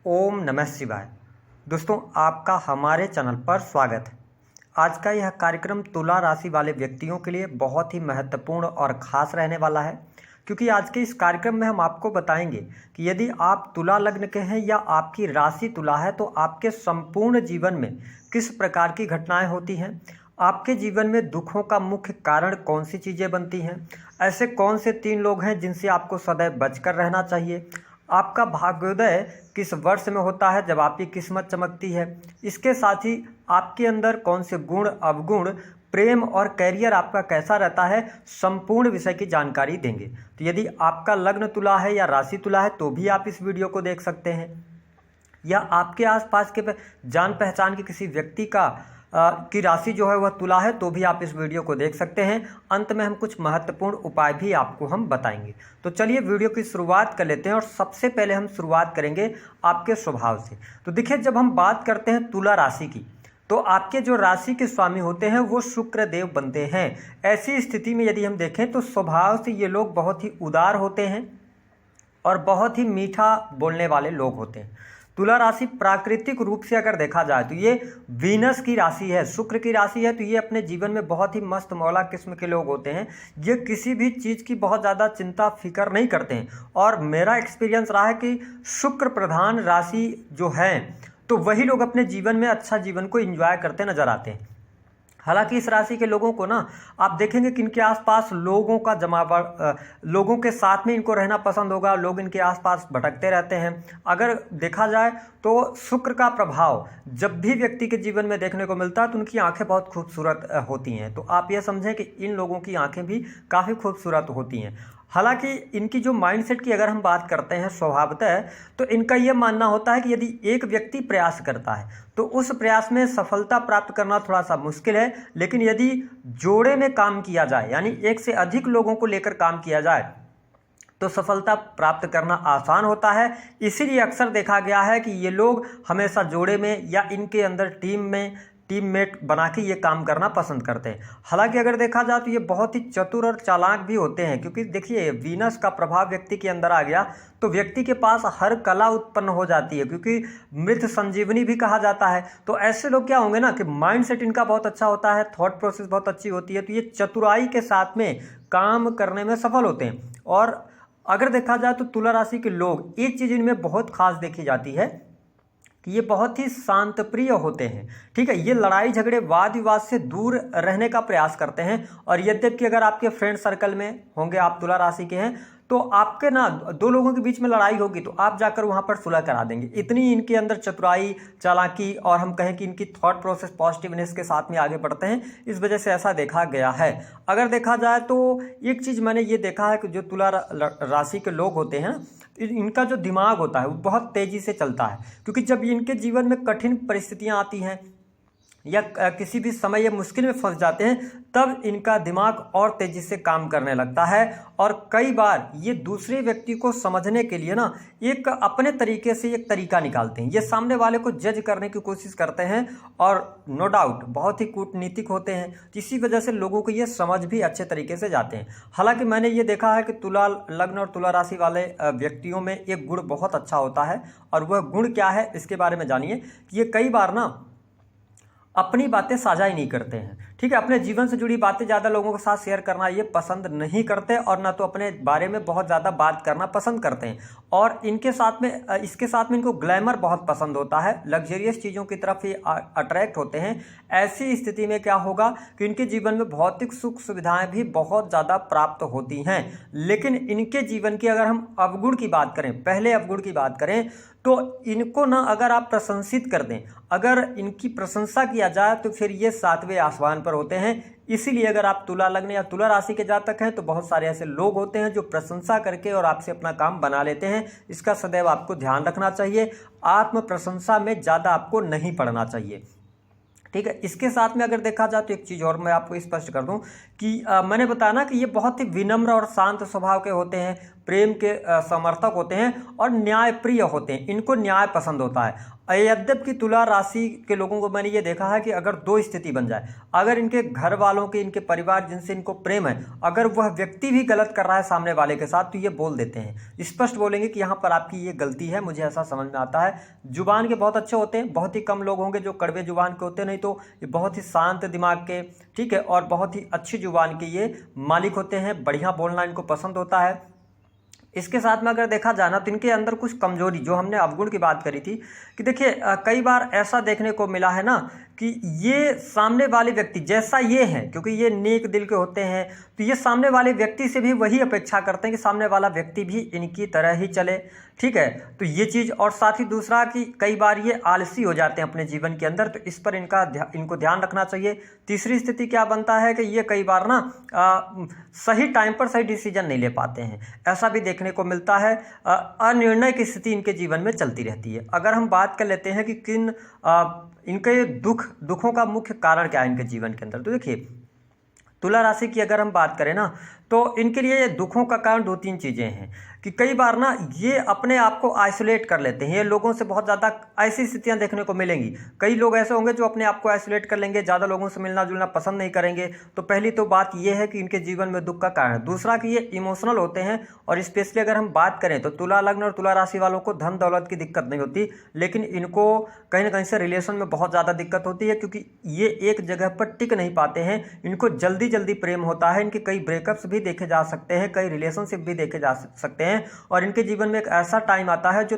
ओम नमः शिवाय। दोस्तों, आपका हमारे चैनल पर स्वागत है। आज का यह कार्यक्रम तुला राशि वाले व्यक्तियों के लिए बहुत ही महत्वपूर्ण और ख़ास रहने वाला है, क्योंकि आज के इस कार्यक्रम में हम आपको बताएंगे कि यदि आप तुला लग्न के हैं या आपकी राशि तुला है तो आपके संपूर्ण जीवन में किस प्रकार की घटनाएं होती हैं, आपके जीवन में दुखों का मुख्य कारण कौन सी चीज़ें बनती हैं, ऐसे कौन से 3 लोग हैं जिनसे आपको सदैव बचकर रहना चाहिए, आपका भाग्योदय किस वर्ष में होता है जब आपकी किस्मत चमकती है, इसके साथ ही आपके अंदर कौन से गुण अवगुण, प्रेम और कैरियर आपका कैसा रहता है, संपूर्ण विषय की जानकारी देंगे। तो यदि आपका लग्न तुला है या राशि तुला है तो भी आप इस वीडियो को देख सकते हैं, या आपके आसपास के जान पहचान के किसी व्यक्ति की राशि जो है वह तुला है तो भी आप इस वीडियो को देख सकते हैं। अंत में हम कुछ महत्वपूर्ण उपाय भी आपको हम बताएंगे। तो चलिए वीडियो की शुरुआत कर लेते हैं और सबसे पहले हम शुरुआत करेंगे आपके स्वभाव से। तो देखिए, जब हम बात करते हैं तुला राशि की तो आपके जो राशि के स्वामी होते हैं वो शुक्र देव बनते हैं। ऐसी स्थिति में यदि हम देखें तो स्वभाव से ये लोग बहुत ही उदार होते हैं और बहुत ही मीठा बोलने वाले लोग होते हैं। तुला राशि प्राकृतिक रूप से अगर देखा जाए तो ये वीनस की राशि है, शुक्र की राशि है, तो ये अपने जीवन में बहुत ही मस्त मौला किस्म के लोग होते हैं। ये किसी भी चीज़ की बहुत ज़्यादा चिंता फिक्र नहीं करते हैं, और मेरा एक्सपीरियंस रहा है कि शुक्र प्रधान राशि जो है तो वही लोग अपने जीवन में अच्छा जीवन को एंजॉय करते नजर आते हैं। हालांकि इस राशि के लोगों को ना आप देखेंगे कि इनके आसपास लोगों का जमावड़ा, लोगों के साथ में इनको रहना पसंद होगा, लोग इनके आसपास भटकते रहते हैं। अगर देखा जाए तो शुक्र का प्रभाव जब भी व्यक्ति के जीवन में देखने को मिलता है तो उनकी आंखें बहुत खूबसूरत होती हैं। तो आप ये समझें कि इन लोगों की आंखें भी काफ़ी खूबसूरत होती हैं। हालांकि इनकी जो माइंडसेट की अगर हम बात करते हैं स्वभावतः, तो इनका यह मानना होता है कि यदि एक व्यक्ति प्रयास करता है तो उस प्रयास में सफलता प्राप्त करना थोड़ा सा मुश्किल है, लेकिन यदि जोड़े में काम किया जाए, यानी एक से अधिक लोगों को लेकर काम किया जाए, तो सफलता प्राप्त करना आसान होता है। इसीलिए अक्सर देखा गया है कि ये लोग हमेशा जोड़े में या इनके अंदर टीममेट बना के ये काम करना पसंद करते हैं। हालांकि अगर देखा जाए तो ये बहुत ही चतुर और चालाक भी होते हैं, क्योंकि देखिए वीनस का प्रभाव व्यक्ति के अंदर आ गया तो व्यक्ति के पास हर कला उत्पन्न हो जाती है, क्योंकि मृत संजीवनी भी कहा जाता है। तो ऐसे लोग क्या होंगे ना कि माइंड सेट इनका बहुत अच्छा होता है, थॉट प्रोसेस बहुत अच्छी होती है, तो ये चतुराई के साथ में काम करने में सफल होते हैं। और अगर देखा जाए तो तुला राशि के लोग एक चीज़ इनमें बहुत खास देखी जाती है कि ये बहुत ही शांत प्रिय होते हैं। ठीक है, ये लड़ाई झगड़े वाद विवाद से दूर रहने का प्रयास करते हैं। और यद्यपि अगर आपके फ्रेंड सर्कल में होंगे, आप तुला राशि के हैं, तो आपके ना 2 लोगों के बीच में लड़ाई होगी तो आप जाकर वहां पर सुलह करा देंगे। इतनी इनके अंदर चतुराई, चालाकी और हम कहें कि इनकी थॉट प्रोसेस पॉजिटिवनेस के साथ में आगे बढ़ते हैं। इस वजह से ऐसा देखा गया है। अगर देखा जाए तो एक चीज़ मैंने ये देखा है कि जो तुला राशि के लोग होते हैं इनका जो दिमाग होता है वो बहुत तेज़ी से चलता है, क्योंकि जब इनके जीवन में कठिन परिस्थितियाँ आती हैं या किसी भी समय ये मुश्किल में फंस जाते हैं, तब इनका दिमाग और तेज़ी से काम करने लगता है। और कई बार ये दूसरे व्यक्ति को समझने के लिए ना एक अपने तरीके से एक तरीका निकालते हैं। ये सामने वाले को जज करने की कोशिश करते हैं और नो डाउट बहुत ही कूटनीतिक होते हैं। इसी वजह से लोगों को ये समझ भी अच्छे तरीके से जाते हैं। हालांकि मैंने ये देखा है कि तुला लग्न और तुला राशि वाले व्यक्तियों में एक गुण बहुत अच्छा होता है, और वह गुण क्या है इसके बारे में जानिए कि ये कई बार ना अपनी बातें साझा ही नहीं करते हैं। ठीक है, अपने जीवन से जुड़ी बातें ज़्यादा लोगों के साथ शेयर करना ये पसंद नहीं करते, और ना तो अपने बारे में बहुत ज़्यादा बात करना पसंद करते हैं। और इसके साथ में इनको ग्लैमर बहुत पसंद होता है, लग्जरियस चीज़ों की तरफ ये अट्रैक्ट होते हैं। ऐसी स्थिति में क्या होगा कि इनके जीवन में भौतिक सुख सुविधाएं भी बहुत ज़्यादा प्राप्त होती हैं। लेकिन इनके जीवन की अगर हम अवगुण की बात करें, पहले अवगुण की बात करें, तो इनको ना अगर आप प्रशंसित कर दें, अगर इनकी प्रशंसा किया जाए तो फिर ये 7वें आसमान पर होते हैं। इसीलिए अगर आप तुला लग्न या तुला राशि के जातक हैं तो बहुत सारे ऐसे लोग होते हैं जो प्रशंसा करके और आपसे अपना काम बना लेते हैं। इसका सदैव आपको ध्यान रखना चाहिए। आत्म प्रशंसा में ज़्यादा आपको नहीं पड़ना चाहिए। ठीक है, इसके साथ में अगर देखा जाए तो एक चीज़ और मैं आपको स्पष्ट कर दूं कि मैंने बताया ना कि ये बहुत ही विनम्र और शांत स्वभाव के होते हैं, प्रेम के समर्थक होते हैं और न्यायप्रिय होते हैं, इनको न्याय पसंद होता है। यद्यपि तुला राशि के लोगों को मैंने ये देखा है कि अगर दो स्थिति बन जाए, अगर इनके घर वालों के, इनके परिवार जिनसे इनको प्रेम है, अगर वह व्यक्ति भी गलत कर रहा है सामने वाले के साथ, तो ये बोल देते हैं, स्पष्ट बोलेंगे कि यहाँ पर आपकी ये गलती है, मुझे ऐसा समझ में आता है। जुबान के बहुत अच्छे होते हैं, बहुत ही कम लोग होंगे जो कड़वे जुबान के होते हैं, नहीं तो ये बहुत ही शांत दिमाग के, ठीक है, और बहुत ही अच्छी जुबान के ये मालिक होते हैं। बढ़िया बोलना इनको पसंद होता है। इसके साथ में अगर देखा जाना तो इनके अंदर कुछ कमजोरी, जो हमने अवगुण की बात करी थी, कि देखिए कई बार ऐसा देखने को मिला है ना कि ये सामने वाले व्यक्ति जैसा ये है, क्योंकि ये नेक दिल के होते हैं, तो ये सामने वाले व्यक्ति से भी वही अपेक्षा करते हैं कि सामने वाला व्यक्ति भी इनकी तरह ही चले, ठीक है। तो ये चीज़, और साथ ही दूसरा कि कई बार ये आलसी हो जाते हैं अपने जीवन के अंदर, तो इस पर इनको ध्यान रखना चाहिए। तीसरी स्थिति क्या बनता है कि ये कई बार ना सही टाइम पर सही डिसीजन नहीं ले पाते हैं, ऐसा भी देखने को मिलता है। अनिर्णय की स्थिति इनके जीवन में चलती रहती है। अगर हम बात कर लेते हैं कि किन इनके दुखों का मुख्य कारण क्या है इनके जीवन के अंदर, तो देखिए तुला राशि की अगर हम बात करें ना, तो इनके लिए दुखों का कारण दो तीन चीज़ें हैं कि कई बार ना ये अपने आप को आइसोलेट कर लेते हैं। ये लोगों से बहुत ज़्यादा ऐसी स्थितियां देखने को मिलेंगी। कई लोग ऐसे होंगे जो अपने आप को आइसोलेट कर लेंगे, ज़्यादा लोगों से मिलना जुलना पसंद नहीं करेंगे। तो पहली तो बात ये है कि इनके जीवन में दुख का कारण है। दूसरा कि ये इमोशनल होते हैं, और स्पेशली अगर हम बात करें तो तुला लग्न और तुला राशि वालों को धन दौलत की दिक्कत नहीं होती, लेकिन इनको कहीं ना कहीं से रिलेशन में बहुत ज़्यादा दिक्कत होती है, क्योंकि ये एक जगह पर टिक नहीं पाते हैं। इनको जल्दी जल्दी प्रेम होता है। इनके कई ब्रेकअप्स भी देखे जा सकते हैं, कई रिलेशनशिप भी देखे जा सकते हैं, और इनके जीवन में एक ऐसा टाइम आता है जो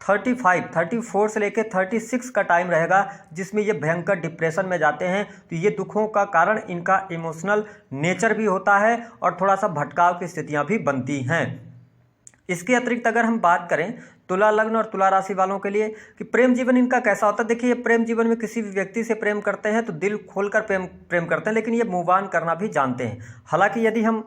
34 से लेकर 36 का टाइम रहेगा, जिसमें ये भयंकर डिप्रेशन में जाते हैं। तो ये दुखों का कारण इनका इमोशनल नेचर भी होता है, और थोड़ा सा भटकाव की स्थितियां भी बनती हैं। इसके अतिरिक्त अगर हम बात करें तुला लग्न और तुला राशि वालों के लिए कि प्रेम जीवन इनका कैसा होता है, देखिए ये प्रेम जीवन में किसी भी व्यक्ति से प्रेम करते हैं तो दिल खोलकर प्रेम करते हैं, लेकिन ये मूव ऑन करना भी जानते हैं। हालांकि यदि हम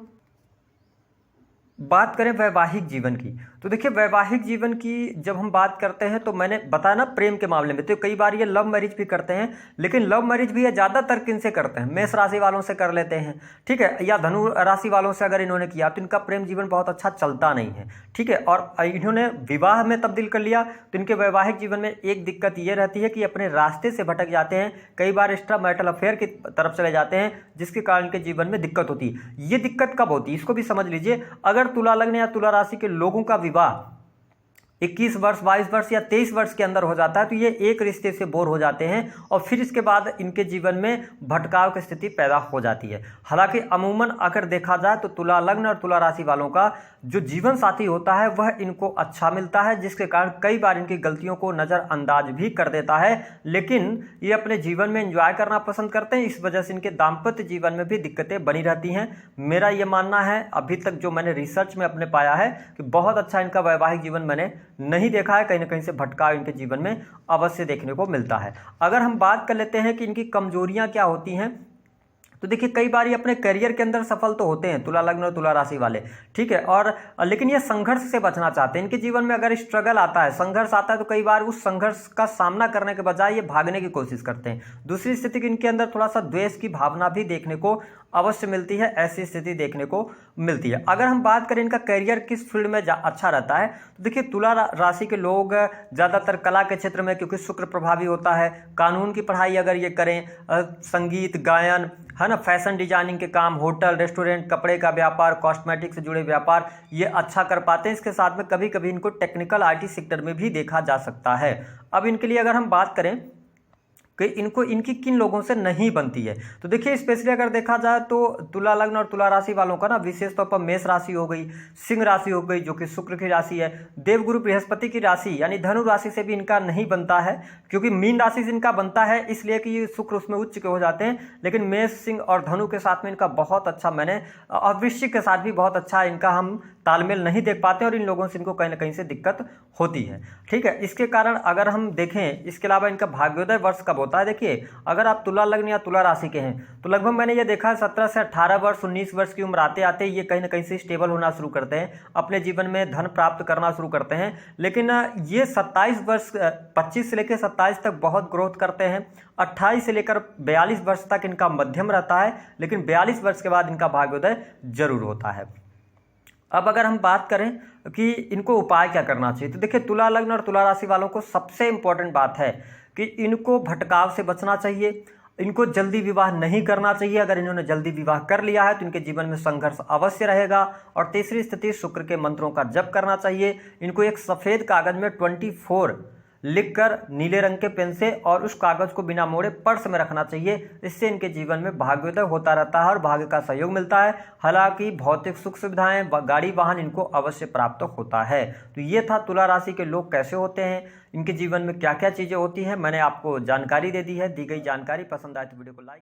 बात करें वैवाहिक जीवन की, तो देखिए वैवाहिक जीवन की जब हम बात करते हैं तो मैंने बताया ना प्रेम के मामले में, तो कई बार ये लव मैरिज भी करते हैं, लेकिन लव मैरिज भी ये ज़्यादातर किनसे करते हैं, मेष राशि वालों से कर लेते हैं, ठीक है, या धनु राशि वालों से अगर इन्होंने किया तो इनका प्रेम जीवन बहुत अच्छा चलता नहीं है, ठीक है। और इन्होंने विवाह में तब्दील कर लिया तो इनके वैवाहिक जीवन में एक दिक्कत ये रहती है कि अपने रास्ते से भटक जाते हैं, कई बार एक्स्ट्रा मैरिटल अफेयर की तरफ चले जाते हैं, जिसके कारण इनके जीवन में दिक्कत होती है। ये दिक्कत कब होती है इसको भी समझ लीजिए। अगर तुला लग्न या तुला राशि के लोगों का विवाह 21 वर्ष, 22 वर्ष या 23 वर्ष के अंदर हो जाता है, तो ये एक रिश्ते से बोर हो जाते हैं, और फिर इसके बाद इनके जीवन में भटकाव की स्थिति पैदा हो जाती है। हालांकि अमूमन अगर देखा जाए तो तुला लग्न और तुला राशि वालों का जो जीवन साथी होता है वह इनको अच्छा मिलता है, जिसके कारण कई बार इनकी गलतियों को नज़रअंदाज भी कर देता है, लेकिन ये अपने जीवन में एंजॉय करना पसंद करते हैं। इस वजह से इनके दाम्पत्य जीवन में भी दिक्कतें बनी रहती हैं। मेरा ये मानना है, अभी तक जो मैंने रिसर्च में अपने पाया है, कि बहुत अच्छा इनका वैवाहिक जीवन मैंने नहीं देखा है। कहीं ना कहीं से भटकाव इनके जीवन में अवश्य देखने को मिलता है। अगर हम बात कर लेते हैं कि इनकी कमजोरियां क्या होती हैं, तो देखिए कई बार ये अपने करियर के अंदर सफल तो होते हैं तुला लग्न और तुला राशि वाले, ठीक है, और लेकिन ये संघर्ष से बचना चाहते हैं। इनके जीवन में अगर स्ट्रगल आता है, संघर्ष आता है, तो कई बार उस संघर्ष का सामना करने के बजाय ये भागने की कोशिश करते हैं। दूसरी स्थिति कि इनके अंदर थोड़ा सा द्वेष की भावना भी देखने को अवश्य मिलती है, ऐसी स्थिति देखने को मिलती है। अगर हम बात करें इनका करियर किस फील्ड में अच्छा रहता है, तो देखिए तुला राशि के लोग ज़्यादातर कला के क्षेत्र में, क्योंकि शुक्र प्रभावी होता है, कानून की पढ़ाई अगर ये करें, संगीत गायन है ना, फैशन डिजाइनिंग के काम, होटल रेस्टोरेंट, कपड़े का व्यापार, कॉस्मेटिक से जुड़े व्यापार, ये अच्छा कर पाते हैं। इसके साथ में कभी कभी इनको टेक्निकल IT सेक्टर में भी देखा जा सकता है। अब इनके लिए अगर हम बात करें कि इनकी किन लोगों से नहीं बनती है, तो देखिए स्पेशली अगर देखा जाए तो तुला लग्न और तुला राशि वालों का ना विशेष तौर पर मेष राशि हो गई, सिंह राशि हो गई जो कि शुक्र की राशि है, देवगुरु बृहस्पति की राशि यानी धनु राशि से भी इनका नहीं बनता है, क्योंकि मीन राशि से इनका बनता है, इसलिए कि ये शुक्र उसमें उच्च के हो जाते हैं। लेकिन मेष, सिंह और धनु के साथ में इनका बहुत अच्छा, मैंने और वृश्चिक के साथ भी बहुत अच्छा इनका हम तालमेल नहीं देख पाते, और इन लोगों से इनको कहीं ना कहीं से दिक्कत होती है, ठीक है। इसके कारण अगर हम देखें, इसके अलावा इनका भाग्योदय वर्ष कब होता है, देखिए अगर आप तुला लग्न या तुला राशि के हैं तो लगभग मैंने ये देखा है 17 से 18 वर्ष, 19 वर्ष की उम्र आते आते ये कहीं ना कहीं से स्टेबल होना शुरू करते हैं, अपने जीवन में धन प्राप्त करना शुरू करते हैं। लेकिन ये 27 वर्ष, 25 से लेकर 27 तक बहुत ग्रोथ करते हैं। 28 से लेकर 42 वर्ष तक इनका मध्यम रहता है, लेकिन 42 वर्ष के बाद इनका भाग्योदय जरूर होता है। अब अगर हम बात करें कि इनको उपाय क्या करना चाहिए, तो देखिए तुला लग्न और तुला राशि वालों को सबसे इंपॉर्टेंट बात है कि इनको भटकाव से बचना चाहिए, इनको जल्दी विवाह नहीं करना चाहिए। अगर इन्होंने जल्दी विवाह कर लिया है तो इनके जीवन में संघर्ष अवश्य रहेगा। और तीसरी स्थिति, शुक्र के मंत्रों का जप करना चाहिए। इनको एक सफ़ेद कागज में 24 लिखकर नीले रंग के पेन से और उस कागज को बिना मोड़े पर्स में रखना चाहिए। इससे इनके जीवन में भाग्योदय होता रहता है और भाग्य का सहयोग मिलता है। हालांकि भौतिक सुख सुविधाएं, गाड़ी वाहन इनको अवश्य प्राप्त होता है। तो ये था तुला राशि के लोग कैसे होते हैं, इनके जीवन में क्या क्या चीज़ें होती हैं, मैंने आपको जानकारी दे दी है। दी गई जानकारी पसंद आए तो वीडियो को लाइक